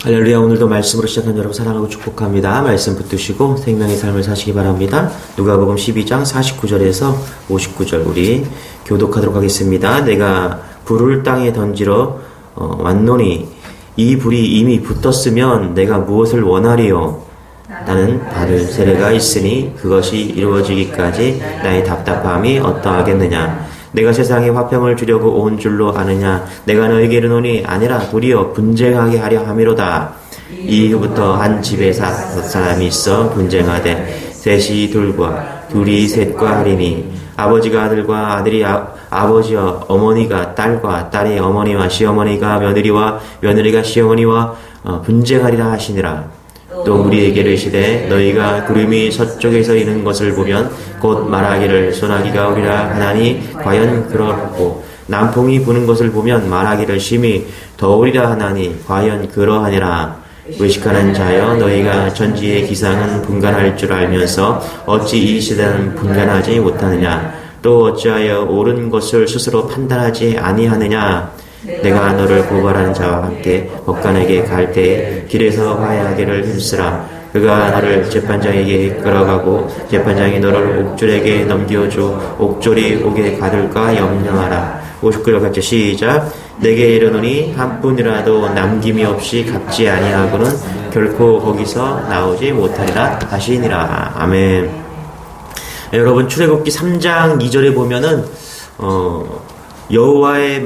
할렐루야. 오늘도 말씀으로 시작한 여러분 사랑하고 축복합니다. 말씀 붙드시고 생명의 삶을 사시기 바랍니다. 누가복음 12장 49절에서 59절 우리 교독하도록 하겠습니다. 내가 불을 땅에 던지러 왔노니 이 불이 이미 붙었으면 내가 무엇을 원하리요? 나는 받을 세례가 있으니 그것이 이루어지기까지 나의 답답함이 어떠하겠느냐? 내가 세상에 화평을 주려고 온 줄로 아느냐? 내가 너에게 이르노니 아니라 도리어 분쟁하게 하려 함이로다. 이후부터 한 집에 사람이 있어 분쟁하되 셋이 둘과 둘이 셋과 하리니 아버지가 아들과 아들이 아버지와 어머니가 딸과 딸이 어머니와 시어머니가 며느리와 며느리가 시어머니와 분쟁하리라 하시니라. 또 우리에게 이르시되 너희가 구름이 서쪽에서 이는 것을 보면 곧 말하기를 소나기가 오리라 하나니 과연 그러하고 남풍이 부는 것을 보면 말하기를 심히 더우리라 하나니 과연 그러하니라. 의식하는 자여 너희가 천지의 기상은 분간할 줄 알면서 어찌 이 시대는 분간하지 못하느냐? 또 어찌하여 옳은 것을 스스로 판단하지 아니하느냐? 내가 너를 고발하는 자와 함께 법관에게 갈 때에 길에서 화해하기를 힘쓰라. 그가 너를 재판장에게 끌어가고 재판장이 너를 옥졸에게 넘겨줘 옥졸이 옥에 가둘까 염려하라. 59절 같이 시작. 내게 이르노니 한 푼이라도 남김이 없이 갚지 아니하고는 결코 거기서 나오지 못하리라 하시니라. 아멘. 여러분 출애굽기 3장 2절에 보면은 여호와의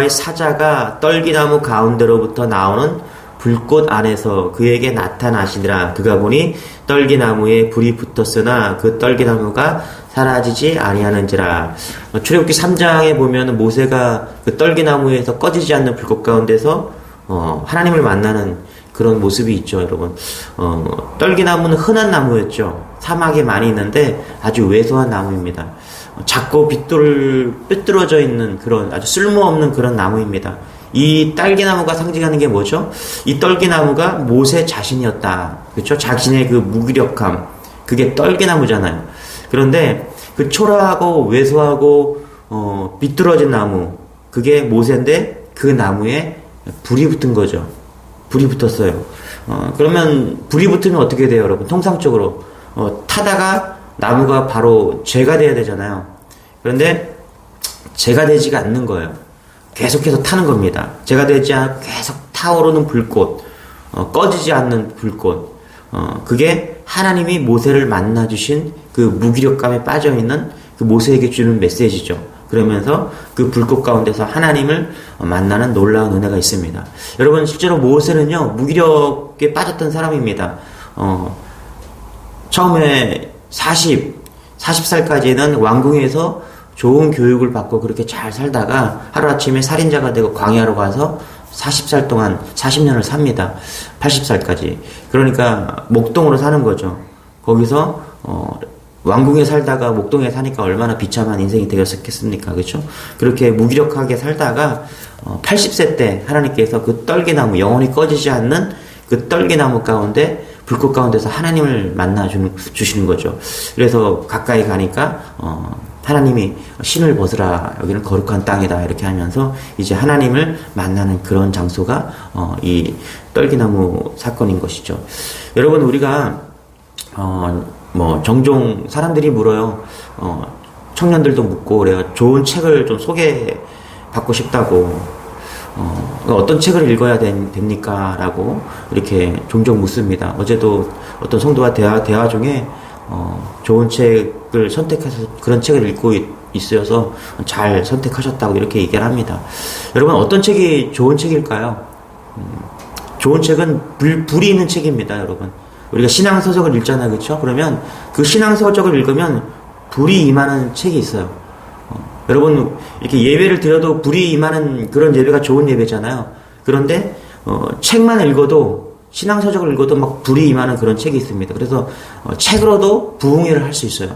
사자가 떨기나무 가운데로부터 나오는 불꽃 안에서 그에게 나타나시니라. 그가 보니 떨기나무에 불이 붙었으나 그 떨기나무가 사라지지 아니하는지라. 출애굽기 3장에 보면 모세가 그 떨기나무에서 꺼지지 않는 불꽃 가운데서 하나님을 만나는 그런 모습이 있죠, 여러분. 떨기나무는 흔한 나무였죠. 사막에 많이 있는데 아주 왜소한 나무입니다. 작고 삐뚤어져 있는 그런 아주 쓸모없는 그런 나무입니다. 이 딸기나무가 상징하는 게 뭐죠? 이 떨기나무가 모세 자신이었다. 그렇죠? 자신의 그 무기력함. 그게 떨기나무잖아요. 그런데 그 초라하고 왜소하고 삐뚤어진 나무. 그게 모세인데 그 나무에 불이 붙은 거죠. 불이 붙었어요. 그러면 불이 붙으면 어떻게 돼요, 여러분? 통상적으로 타다가 나무가 바로 죄가 돼야 되잖아요. 그런데 죄가 되지가 않는 거예요. 계속해서 타는 겁니다. 죄가 되지 않고 계속 타오르는 불꽃, 꺼지지 않는 불꽃. 그게 하나님이 모세를 만나주신 그 무기력감에 빠져있는 그 모세에게 주는 메시지죠. 그러면서 그 불꽃 가운데서 하나님을 만나는 놀라운 은혜가 있습니다. 여러분 실제로 모세는요 무기력에 빠졌던 사람입니다. 처음에 40살까지는 왕궁에서 좋은 교육을 받고 그렇게 잘 살다가 하루아침에 살인자가 되고 광야로 가서 40살 동안 40년을 삽니다. 80살까지. 그러니까 목동으로 사는 거죠. 거기서 왕궁에 살다가 목동에 사니까 얼마나 비참한 인생이 되었겠습니까? 그렇죠? 그렇게 무기력하게 살다가 80세 때 하나님께서 그 떨기나무, 영원히 꺼지지 않는 그 떨기나무 가운데 불꽃 가운데서 하나님을 만나 주시는 거죠. 그래서 가까이 가니까 하나님이 신을 벗으라, 여기는 거룩한 땅이다, 이렇게 하면서 이제 하나님을 만나는 그런 장소가 이 떨기나무 사건인 것이죠. 여러분 우리가 종종 사람들이 물어요. 청년들도 묻고 그래요. 좋은 책을 좀 소개받고 싶다고. 어떤 책을 읽어야 됩니까? 라고 이렇게 종종 묻습니다. 어제도 어떤 성도와 대화 중에 좋은 책을 선택해서 그런 책을 읽고 있어서 잘 선택하셨다고 이렇게 얘기를 합니다. 여러분 어떤 책이 좋은 책일까요? 좋은 책은 불이 있는 책입니다, 여러분. 우리가 신앙서적을 읽잖아요, 그렇죠? 그러면 그 신앙서적을 읽으면 불이 임하는 책이 있어요. 여러분 이렇게 예배를 드려도 불이 임하는 그런 예배가 좋은 예배잖아요. 그런데 책만 읽어도 신앙서적을 읽어도 막 불이 임하는 그런 책이 있습니다. 그래서 책으로도 부흥회를 할 수 있어요.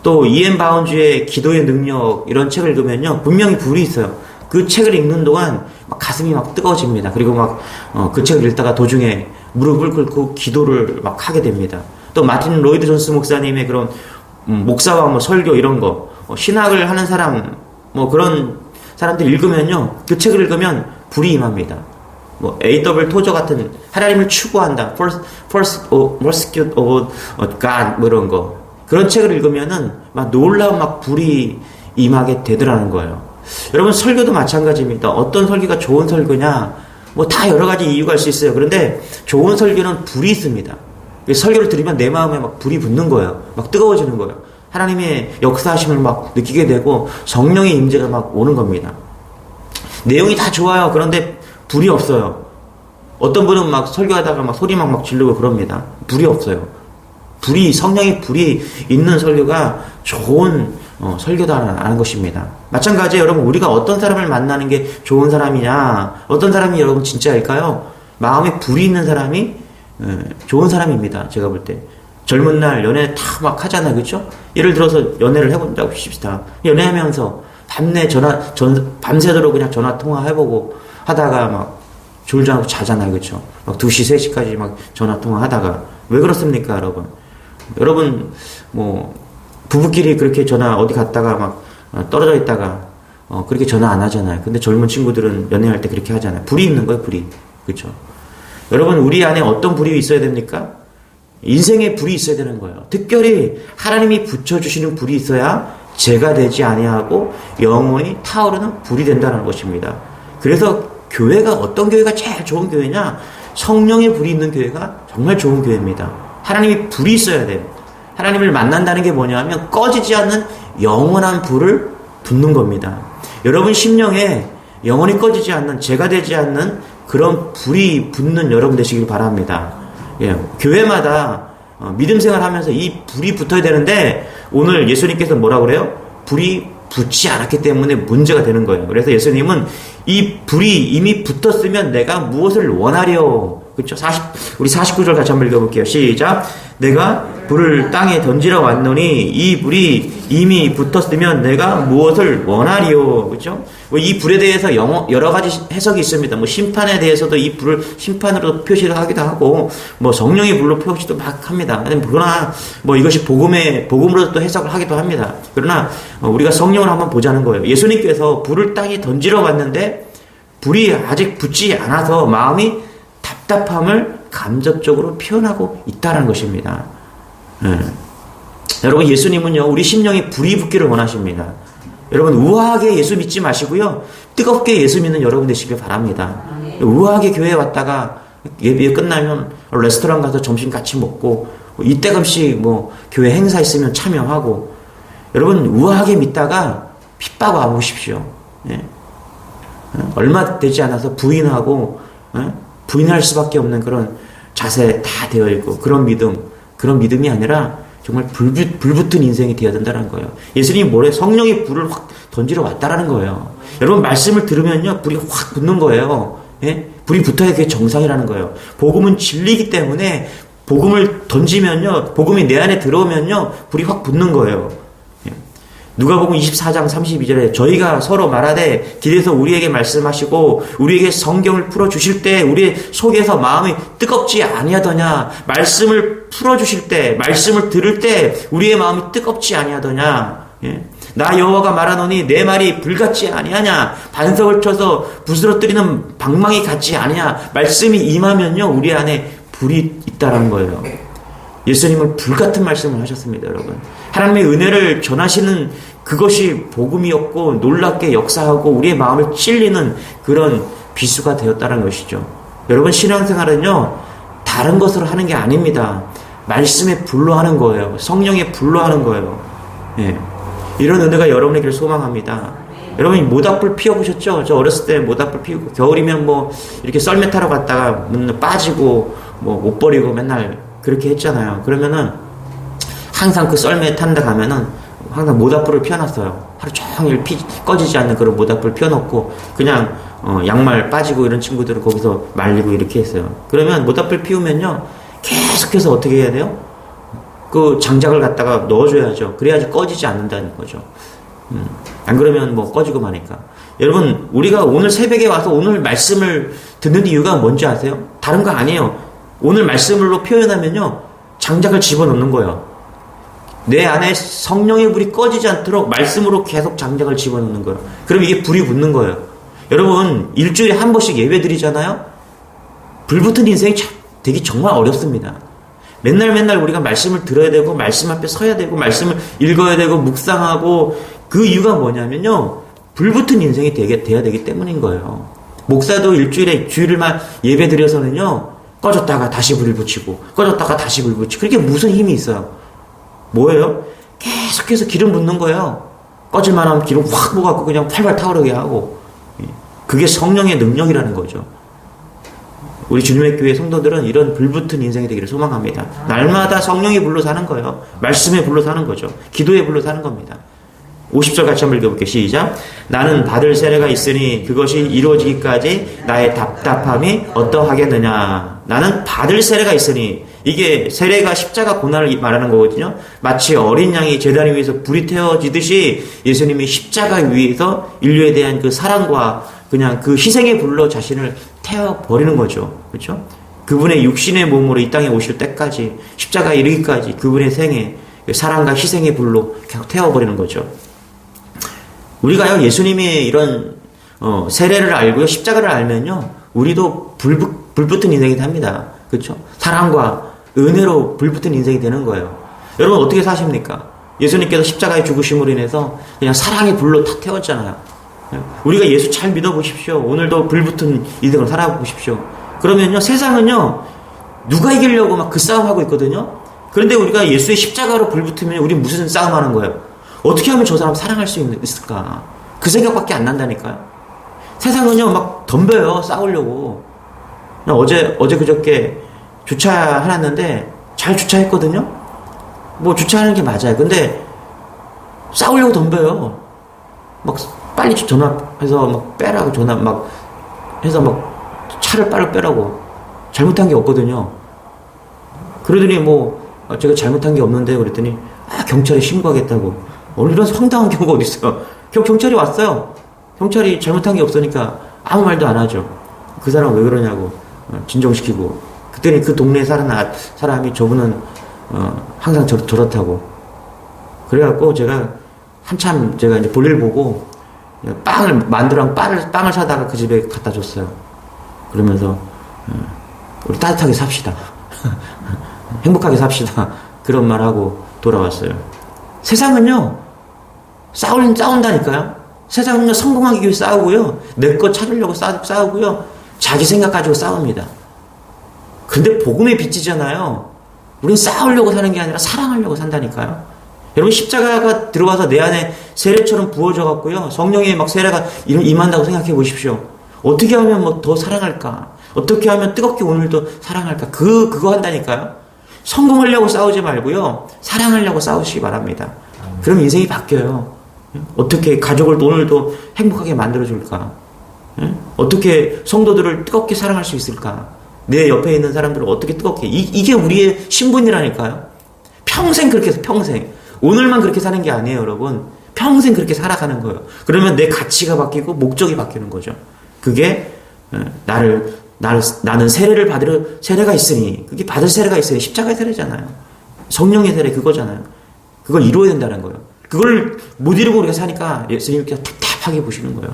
또 이엔 바운주의 기도의 능력 이런 책을 읽으면요 분명히 불이 있어요. 그 책을 읽는 동안 막 가슴이 막 뜨거워집니다. 그리고 막 그 책을 읽다가 도중에 무릎을 꿇고 기도를 막 하게 됩니다. 또 마틴 로이드 존스 목사님의 그런 목사와 설교 이런 거 신학을 하는 사람 그런 사람들 읽으면요 그 책을 읽으면 불이 임합니다. 뭐 A.W. 토저 같은 하나님을 추구한다. Pursuit of God 뭐 이런 거. 그런 책을 읽으면은 막 놀라운 막 불이 임하게 되더라는 거예요. 여러분 설교도 마찬가지입니다. 어떤 설교가 좋은 설교냐? 뭐 다 여러 가지 이유가 있을 수 있어요. 그런데 좋은 설교는 불이 있습니다. 설교를 들으면 내 마음에 막 불이 붙는 거예요. 막 뜨거워지는 거예요. 하나님의 역사하심을 막 느끼게 되고 성령의 임재가 막 오는 겁니다. 내용이 다 좋아요. 그런데 불이 없어요. 어떤 분은 막 설교하다가 막 소리 막 지르고 그럽니다. 불이 없어요. 성령의 불이 있는 설교가 좋은 설교다라는 것입니다. 마찬가지로 여러분 우리가 어떤 사람을 만나는 게 좋은 사람이냐, 어떤 사람이 여러분 진짜일까요? 마음에 불이 있는 사람이 좋은 사람입니다. 제가 볼 때. 젊은 날 연애 다 막 하잖아요. 그렇죠? 예를 들어서 연애를 해본다고 합시다. 연애하면서 밤새도록 그냥 전화 통화해보고 하다가 막 졸지 않고 자잖아요. 그렇죠? 막 2시, 3시까지 막 전화 통화하다가 왜 그렇습니까, 여러분? 여러분 뭐 부부끼리 그렇게 전화 어디 갔다가 막 떨어져 있다가 그렇게 전화 안 하잖아요. 근데 젊은 친구들은 연애할 때 그렇게 하잖아요. 불이 있는 거예요, 불이. 그렇죠? 여러분 우리 안에 어떤 불이 있어야 됩니까? 인생의 불이 있어야 되는 거예요. 특별히 하나님이 붙여주시는 불이 있어야 죄가 되지 아니하고 영원히 타오르는 불이 된다는 것입니다. 그래서 교회가 어떤 교회가 제일 좋은 교회냐? 성령의 불이 있는 교회가 정말 좋은 교회입니다. 하나님이 불이 있어야 돼요. 하나님을 만난다는 게 뭐냐면 꺼지지 않는 영원한 불을 붙는 겁니다. 여러분 심령에 영원히 꺼지지 않는, 죄가 되지 않는 그런 불이 붙는 여러분 되시길 바랍니다. 예, 교회마다 믿음 생활하면서 이 불이 붙어야 되는데 오늘 예수님께서 뭐라고 그래요? 불이 붙지 않았기 때문에 문제가 되는 거예요. 그래서 예수님은 이 불이 이미 붙었으면 내가 무엇을 원하려? 그렇죠? 우리 49절 같이 한번 읽어볼게요. 시작. 내가 불을 땅에 던지러 왔노니 이 불이 이미 붙었으면 내가 무엇을 원하리요? 그렇죠? 이 불에 대해서 여러 가지 해석이 있습니다. 뭐 심판에 대해서도 이 불을 심판으로 표시를 하기도 하고, 뭐 성령의 불로 표시도 막 합니다. 그러나 뭐 이것이 복음으로 또 해석을 하기도 합니다. 그러나 우리가 성령을 한번 보자는 거예요. 예수님께서 불을 땅에 던지러 왔는데 불이 아직 붙지 않아서 마음이 답답함을 감접적으로 표현하고 있다는 것입니다. 여러분 예수님은요 우리 심령에 불이 붙기를 원하십니다. 여러분 우아하게 예수 믿지 마시고요 뜨겁게 예수 믿는 여러분 되시길 바랍니다. 우아하게 교회에 왔다가 예배 끝나면 레스토랑 가서 점심 같이 먹고 이때금씩 뭐 교회 행사 있으면 참여하고, 여러분 우아하게 믿다가 핍박 와보십시오. 얼마 되지 않아서 부인할 수밖에 없는 그런 자세 다 되어 있고 그런 믿음이 아니라 정말 불붙은 인생이 되어야 된다는 거예요. 예수님이 뭐래? 성령의 불을 확 던지러 왔다라는 거예요. 여러분 말씀을 들으면요 불이 확 붙는 거예요. 예? 불이 붙어야 그게 정상이라는 거예요. 복음은 진리이기 때문에 복음을 던지면요, 복음이 내 안에 들어오면요 불이 확 붙는 거예요. 누가복음 24장 32절에 저희가 서로 말하되 길에서 우리에게 말씀하시고 우리에게 성경을 풀어주실 때 우리 속에서 마음이 뜨겁지 아니하더냐. 말씀을 풀어주실 때, 말씀을 들을 때 우리의 마음이 뜨겁지 아니하더냐. 나 여호와가 말하노니 내 말이 불같지 아니하냐. 반석을 쳐서 부스러뜨리는 방망이 같지 아니냐. 말씀이 임하면요 우리 안에 불이 있다라는 거예요. 예수님은 불같은 말씀을 하셨습니다. 여러분 하나님의 은혜를 전하시는 그것이 복음이었고 놀랍게 역사하고 우리의 마음을 찔리는 그런 비수가 되었다는 것이죠. 여러분 신앙생활은요 다른 것으로 하는 게 아닙니다. 말씀의 불로 하는 거예요. 성령의 불로 하는 거예요. 이런 은혜가 여러분에게 소망합니다. 여러분 모닥불 피워보셨죠? 저 어렸을 때 모닥불 피우고 겨울이면 뭐 이렇게 썰매 타러 갔다가 빠지고 뭐 옷 버리고 맨날 그렇게 했잖아요. 그러면은 항상 그 썰매 타는 데 가면은 항상 모닥불을 피워놨어요. 하루 종일 꺼지지 않는 그런 모닥불을 피워놓고 그냥 양말 빠지고 이런 친구들은 거기서 말리고 이렇게 했어요. 그러면 모닥불 피우면요 계속해서 어떻게 해야 돼요? 그 장작을 갖다가 넣어줘야죠. 그래야지 꺼지지 않는다는 거죠. 안 그러면 뭐 꺼지고 마니까. 여러분 우리가 오늘 새벽에 와서 오늘 말씀을 듣는 이유가 뭔지 아세요? 다른 거 아니에요. 오늘 말씀으로 표현하면요 장작을 집어넣는 거예요. 내 안에 성령의 불이 꺼지지 않도록 말씀으로 계속 장작을 집어넣는 거예요. 그럼 이게 불이 붙는 거예요. 여러분 일주일에 한 번씩 예배 드리잖아요. 불붙은 인생이 되기 정말 어렵습니다. 맨날 우리가 말씀을 들어야 되고 말씀 앞에 서야 되고 말씀을 읽어야 되고 묵상하고 그 이유가 뭐냐면요. 불붙은 인생이 돼야 되기 때문인 거예요. 목사도 일주일에 주일만 예배 드려서는요. 꺼졌다가 다시 불을 붙이고 꺼졌다가 다시 불을 붙이고 그게 무슨 힘이 있어요? 뭐예요? 계속해서 기름 붓는 거예요. 꺼질만 하면 기름 확 부어갖고 그냥 활활 타오르게 하고 그게 성령의 능력이라는 거죠. 우리 주님의 교회 성도들은 이런 불붙은 인생이 되기를 소망합니다. 날마다 성령의 불로 사는 거예요. 말씀의 불로 사는 거죠. 기도의 불로 사는 겁니다. 50절 같이 한번 읽어볼게요. 시작. 나는 받을 세례가 있으니 그것이 이루어지기까지 나의 답답함이 어떠하겠느냐. 나는 받을 세례가 있으니 이게 세례가 십자가 고난을 말하는 거거든요. 마치 어린 양이 제단 위에서 불이 태워지듯이 예수님이 십자가 위에서 인류에 대한 그 사랑과 그냥 그 희생의 불로 자신을 태워버리는 거죠. 그렇죠? 그분의 육신의 몸으로 이 땅에 오실 때까지 십자가에 이르기까지 그분의 생애 사랑과 희생의 불로 계속 태워버리는 거죠. 우리가요 예수님이 이런 세례를 알고요 십자가를 알면요 우리도 불붙은 인생이 됩니다. 그렇죠? 사랑과 은혜로 불붙은 인생이 되는 거예요. 여러분 어떻게 사십니까? 예수님께서 십자가의 죽으심으로 인해서 그냥 사랑의 불로 다 태웠잖아요. 우리가 예수 잘 믿어보십시오. 오늘도 불붙은 인생을 살아보십시오. 그러면요 세상은요 누가 이기려고 막 그 싸움하고 있거든요. 그런데 우리가 예수의 십자가로 불붙으면 우리 무슨 싸움하는 거예요? 어떻게 하면 저 사람 사랑할 수 있을까? 그 생각밖에 안 난다니까요. 세상은요 막 덤벼요 싸우려고. 어제 그저께 주차해놨는데 잘 주차했거든요. 뭐 주차하는 게 맞아요. 근데 싸우려고 덤벼요. 막 빨리 전화해서 막 빼라고 전화 막 해서 막 차를 빨리 빼라고. 잘못한 게 없거든요. 그러더니 뭐 제가 잘못한 게 없는데 그랬더니 경찰에 신고하겠다고. 오늘 이런 황당한 경우가 어디 있어요? 경찰이 왔어요. 경찰이 잘못한 게 없으니까 아무 말도 안 하죠. 그 사람 왜 그러냐고 진정시키고. 그때는 그 동네에 사는 사람이 저분은 항상 저렇다고. 그래갖고 제가 한참 제가 이제 볼일 보고 만두랑 빵을 사다가 그 집에 갖다 줬어요. 그러면서 우리 따뜻하게 삽시다. 행복하게 삽시다. 그런 말하고 돌아왔어요. 세상은요 싸운다니까요. 세상은요 성공하기 위해 싸우고요 내 것 찾으려고 싸우고요 자기 생각 가지고 싸웁니다. 근데 복음의 빛이잖아요. 우린 싸우려고 사는 게 아니라 사랑하려고 산다니까요. 여러분 십자가가 들어와서 내 안에 세례처럼 부어져 갖고요 성령의 막 세례가 임한다고 생각해 보십시오. 어떻게 하면 뭐 더 사랑할까? 어떻게 하면 뜨겁게 오늘도 사랑할까? 그거 한다니까요. 성공하려고 싸우지 말고요 사랑하려고 싸우시기 바랍니다. 그럼 인생이 바뀌어요. 어떻게 가족을 오늘도 행복하게 만들어줄까? 어떻게 성도들을 뜨겁게 사랑할 수 있을까? 내 옆에 있는 사람들을 어떻게 뜨겁게 이게 우리의 신분이라니까요. 평생 그렇게 해서 평생 오늘만 그렇게 사는 게 아니에요. 여러분 평생 그렇게 살아가는 거예요. 그러면 내 가치가 바뀌고 목적이 바뀌는 거죠. 그게 나는 세례가 있으니 그게 받을 세례가 있으니 십자가의 세례잖아요. 성령의 세례 그거잖아요. 그걸 이루어야 된다는 거예요. 그걸 못 이루고 우리가 사니까 예수님께서 답답하게 보시는 거예요.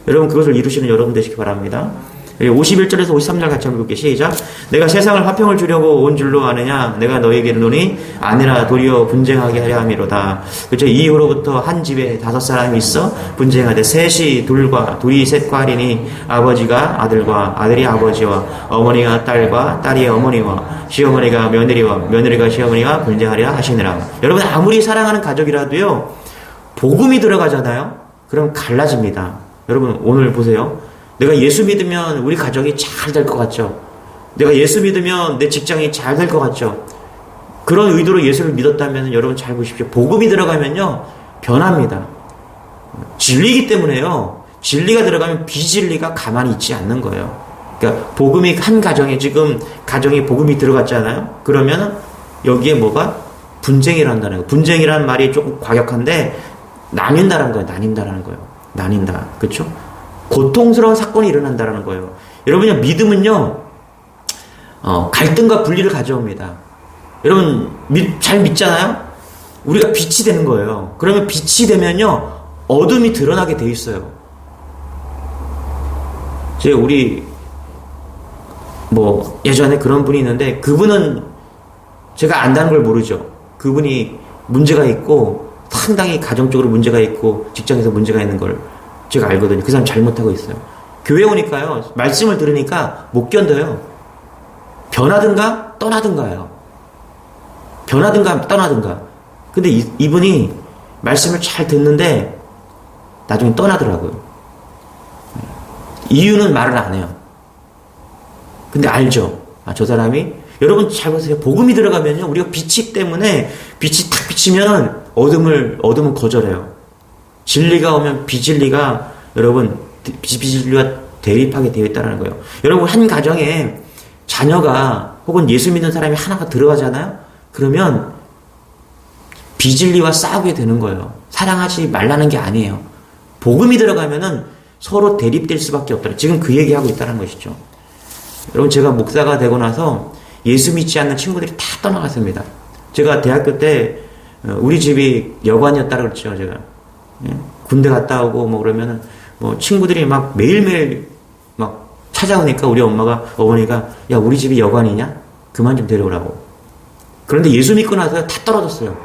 여러분 그것을 이루시는 여러분 되시기 바랍니다. 51절에서 53절 같이 한번 볼게요. 시작. 내가 세상을 화평을 주려고 온 줄로 아느냐? 내가 너에게 이르노니 아니라 도리어 분쟁하게 하려 함이로다. 그렇죠? 이후로부터 한 집에 5사람이 있어 분쟁하되 셋이 둘이 셋과 하리니 아버지가 아들과 아들이 아버지와 어머니가 딸과 딸이 어머니와 시어머니가 며느리와 며느리가 시어머니가 분쟁하리라 하시니라. 여러분 아무리 사랑하는 가족이라도요 복음이 들어가잖아요. 그럼 갈라집니다. 여러분 오늘 보세요. 내가 예수 믿으면 우리 가족이 잘 될 것 같죠? 내가 예수 믿으면 내 직장이 잘 될 것 같죠? 그런 의도로 예수를 믿었다면 여러분 잘 보십시오. 복음이 들어가면요 변합니다. 진리이기 때문에요. 진리가 들어가면 비진리가 가만히 있지 않는 거예요. 그러니까 복음이 한 가정에 지금 가정에 복음이 들어갔잖아요. 그러면 여기에 뭐가 분쟁이란다는 거예요. 분쟁이라는 말이 조금 과격한데 나뉜다는 거예요. 나뉜다라는 거예요. 나뉜다. 그렇죠? 고통스러운 사건이 일어난다는 거예요. 여러분요 믿음은요 갈등과 분리를 가져옵니다. 여러분 잘 믿잖아요. 우리가 빛이 되는 거예요. 그러면 빛이 되면요 어둠이 드러나게 돼 있어요. 우리 뭐 예전에 그런 분이 있는데 그분은 제가 안다는 걸 모르죠. 그분이 문제가 있고 상당히 가정적으로 문제가 있고 직장에서 문제가 있는 걸 제가 알거든요. 그 사람 잘못하고 있어요. 교회 오니까요. 말씀을 들으니까 못 견뎌요. 변하든가 떠나든가요. 변하든가 떠나든가. 근데 이분이 말씀을 잘 듣는데 나중에 떠나더라고요. 이유는 말을 안 해요. 근데 알죠. 아, 저 사람이 여러분 잘 보세요. 복음이 들어가면요. 우리가 빛이 때문에 빛이 탁 비치면 어둠은 거절해요. 진리가 오면 비진리가 여러분 비진리와 대립하게 되어 있다는 거예요. 여러분 한 가정에 자녀가 혹은 예수 믿는 사람이 하나가 들어가잖아요. 그러면 비진리와 싸우게 되는 거예요. 사랑하지 말라는 게 아니에요. 복음이 들어가면은 서로 대립될 수밖에 없다. 지금 그 얘기하고 있다는 것이죠. 여러분 제가 목사가 되고 나서 예수 믿지 않는 친구들이 다 떠나갔습니다. 제가 대학교 때 우리 집이 여관이었다 그랬죠. 제가 군대 갔다 오고 뭐 그러면은 뭐 친구들이 막 매일매일 막 찾아오니까 우리 어머니가 야 우리 집이 여관이냐? 그만 좀 데려오라고. 그런데 예수 믿고 나서 다 떨어졌어요.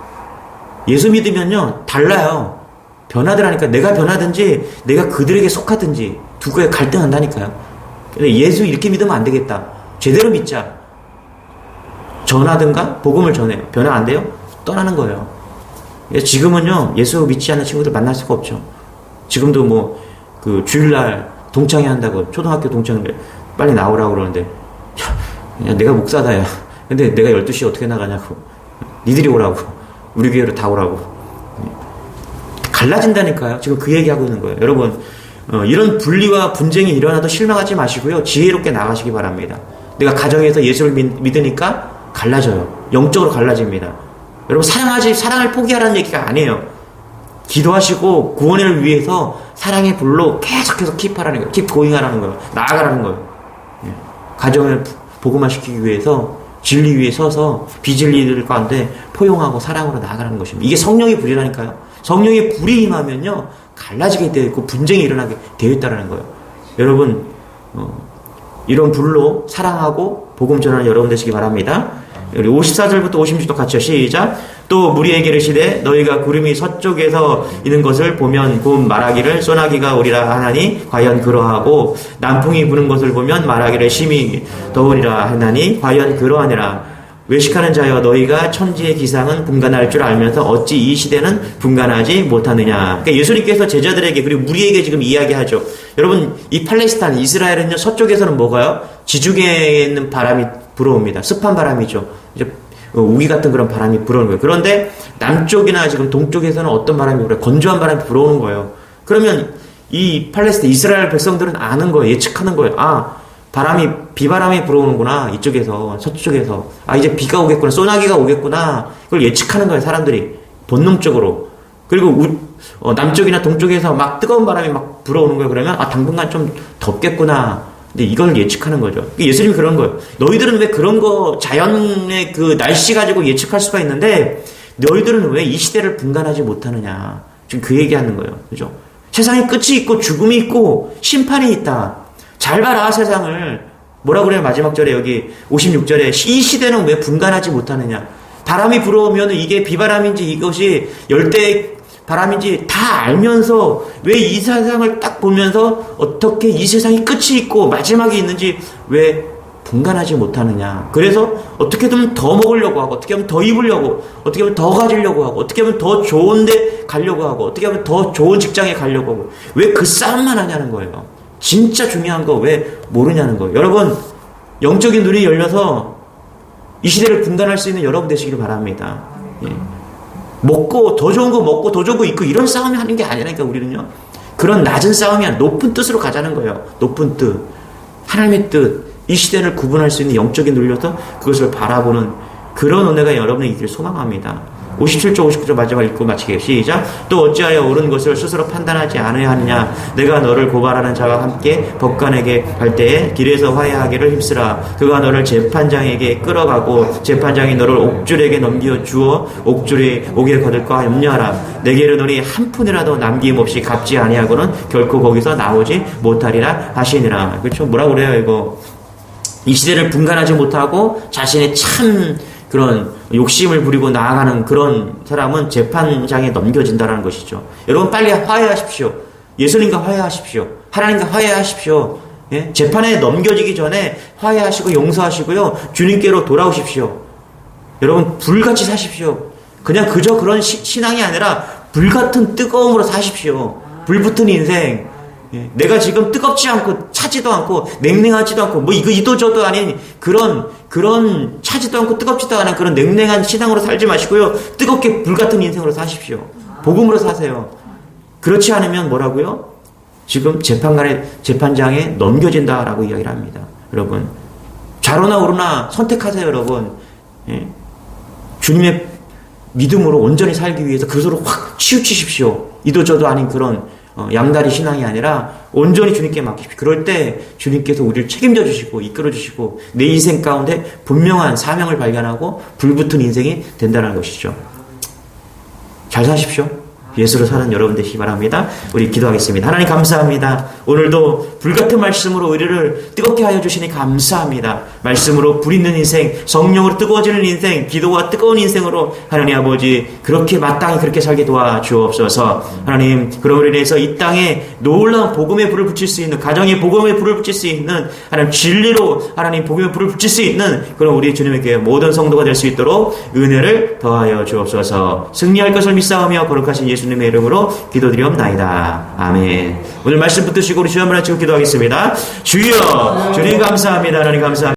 예수 믿으면요 달라요. 변하더라니까. 내가 변하든지 내가 그들에게 속하든지 두 가지 갈등한다니까요. 근데 예수 이렇게 믿으면 안 되겠다. 제대로 믿자. 전하든가 복음을 전해요. 변화 안 돼요? 떠나는 거예요. 지금은요 예수 믿지 않는 친구들 만날 수가 없죠. 지금도 뭐 그 주일날 동창회 한다고 초등학교 동창회 빨리 나오라고 그러는데 야, 내가 목사다 야. 근데 내가 12시에 어떻게 나가냐고. 니들이 오라고. 우리 교회로 다 오라고. 갈라진다니까요. 지금 그 얘기하고 있는 거예요. 여러분 이런 분리와 분쟁이 일어나도 실망하지 마시고요. 지혜롭게 나가시기 바랍니다. 내가 가정에서 예수를 믿으니까 갈라져요. 영적으로 갈라집니다. 여러분 사랑을 포기하라는 얘기가 아니에요. 기도하시고 구원을 위해서 사랑의 불로 계속해서 킵하라는 거예요. 킵 고잉하라는 거예요. 나아가라는 거예요. 가정을 복음화시키기 위해서 진리 위에 서서 비진리들 가운데 포용하고 사랑으로 나아가는 것입니다. 이게 성령의 불이라니까요. 성령의 불이 임하면요 갈라지게 되어 있고 분쟁이 일어나게 되어 있다는 거예요. 여러분 이런 불로 사랑하고 복음 전하는 여러분 되시기 바랍니다. 우리 54절부터 56절 같이요. 시작. 또 무리에게 이르시되 너희가 구름이 서쪽에서 있는 것을 보면 곧 말하기를 소나기가 오리라 하나니 과연 그러하고 남풍이 부는 것을 보면 말하기를 심히 더우리라 하나니 과연 그러하니라. 외식하는 자여 너희가 천지의 기상은 분간할 줄 알면서 어찌 이 시대는 분간하지 못하느냐. 그러니까 예수님께서 제자들에게 그리고 무리에게 지금 이야기하죠. 여러분 이 팔레스타인 이스라엘은요 서쪽에서는 뭐가요? 지중해에 있는 바람이 불어옵니다. 습한 바람이죠. 이제 우기 같은 그런 바람이 불어오는 거예요. 그런데 남쪽이나 지금 동쪽에서는 어떤 바람이 불어요? 건조한 바람이 불어오는 거예요. 그러면 이 팔레스타인 이스라엘 백성들은 아는 거예요. 예측하는 거예요. 아 비바람이 불어오는구나. 이쪽에서 서쪽에서 이제 비가 오겠구나. 소나기가 오겠구나. 그걸 예측하는 거예요. 사람들이 본능적으로. 그리고 남쪽이나 동쪽에서 막 뜨거운 바람이 막 불어오는 거예요. 그러면 당분간 좀 덥겠구나. 근데 이걸 예측하는 거죠. 예수님이 그런 거예요. 너희들은 왜 그런 거 자연의 그 날씨 가지고 예측할 수가 있는데 너희들은 왜 이 시대를 분간하지 못하느냐. 지금 그 얘기하는 거예요. 그죠? 세상에 끝이 있고 죽음이 있고 심판이 있다. 잘 봐라 세상을. 뭐라 그래요? 마지막 절에 여기 56절에 이 시대는 왜 분간하지 못하느냐. 바람이 불어오면 이게 비바람인지 이것이 열대 바람인지 다 알면서 왜 이 세상을 딱 보면서 어떻게 이 세상이 끝이 있고 마지막이 있는지 왜 분간하지 못하느냐. 그래서 어떻게든 더 먹으려고 하고 어떻게 하면 더 입으려고 어떻게 하면 더 가지려고 하고 어떻게 하면 더 좋은 데 가려고 하고 어떻게 하면 더 좋은 직장에 가려고 하고 왜 그 싸움만 하냐는 거예요. 진짜 중요한 거 왜 모르냐는 거예요. 여러분 영적인 눈이 열려서 이 시대를 분간할 수 있는 여러분 되시길 바랍니다. 예. 먹고 더 좋은 거 먹고 더 좋은 거 입고 이런 싸움이 하는 게 아니라니까. 우리는요 그런 낮은 싸움이 아니라 높은 뜻으로 가자는 거예요. 높은 뜻, 하나님의 뜻, 이 시대를 구분할 수 있는 영적인 눈으로서 그것을 바라보는 그런 은혜가 여러분의 있기를 소망합니다. 57절 59절 마지막 읽고 마치게. 시작. 또 어찌하여 옳은 것을 스스로 판단하지 않아야 하느냐. 내가 너를 고발하는 자와 함께 법관에게 갈 때에 길에서 화해하기를 힘쓰라. 그가 너를 재판장에게 끌어가고 재판장이 너를 옥줄에게 넘겨 주어 옥줄이 옥에 거둘까 염려하라. 내게 이르노니 한 푼이라도 남김없이 갚지 아니하고는 결코 거기서 나오지 못하리라 하시니라. 그렇죠? 뭐라 그래요 이거. 이 시대를 분간하지 못하고 자신의 참 그런 욕심을 부리고 나아가는 그런 사람은 재판장에 넘겨진다는 것이죠. 여러분 빨리 화해하십시오. 예수님과 화해하십시오. 하나님과 화해하십시오. 예? 재판에 넘겨지기 전에 화해하시고 용서하시고요. 주님께로 돌아오십시오. 여러분 불같이 사십시오. 그냥 그저 그런 신앙이 아니라 불같은 뜨거움으로 사십시오. 불붙은 인생. 예? 내가 지금 뜨겁지 않고 차지도 않고 냉랭하지도 않고 뭐 이거 이도저도 아닌 그런 차지도 않고 뜨겁지도 않은 그런 냉랭한 신앙으로 살지 마시고요. 뜨겁게 불같은 인생으로 사십시오. 복음으로 사세요. 그렇지 않으면 뭐라고요? 지금 재판장에 넘겨진다라고 이야기를 합니다. 여러분 좌로나 우로나 선택하세요. 여러분 예? 주님의 믿음으로 온전히 살기 위해서 그것으로 확 치우치십시오. 이도저도 아닌 그런 양다리 신앙이 아니라 온전히 주님께 맡기십시오. 그럴 때 주님께서 우리를 책임져 주시고 이끌어 주시고 내 인생 가운데 분명한 사명을 발견하고 불붙은 인생이 된다는 것이죠. 잘 사십시오. 예수로 사는 여러분 되시기 바랍니다. 우리 기도하겠습니다. 하나님 감사합니다. 오늘도 불같은 말씀으로 우리를 뜨겁게 하여 주시니 감사합니다. 말씀으로 불 있는 인생, 성령으로 뜨거워지는 인생, 기도와 뜨거운 인생으로 하나님 아버지 그렇게 마땅히 그렇게 살게 도와주옵소서. 하나님 그러므로 인해서 이 땅에 놀라운 복음의 불을 붙일 수 있는, 가정의 복음의 불을 붙일 수 있는, 하나님 진리로 하나님 복음의 불을 붙일 수 있는 그런 우리 주님에게 모든 성도가 될 수 있도록 은혜를 더하여 주옵소서. 승리할 것을 믿사오며 거룩하신 예수님의 이름으로 기도드리옵나이다. 아멘. 오늘 말씀 붙드시고 우리 주여 한번 외치고 기도하겠습니다. 주여, 주님 감사합니다. 하나님 감사합니다.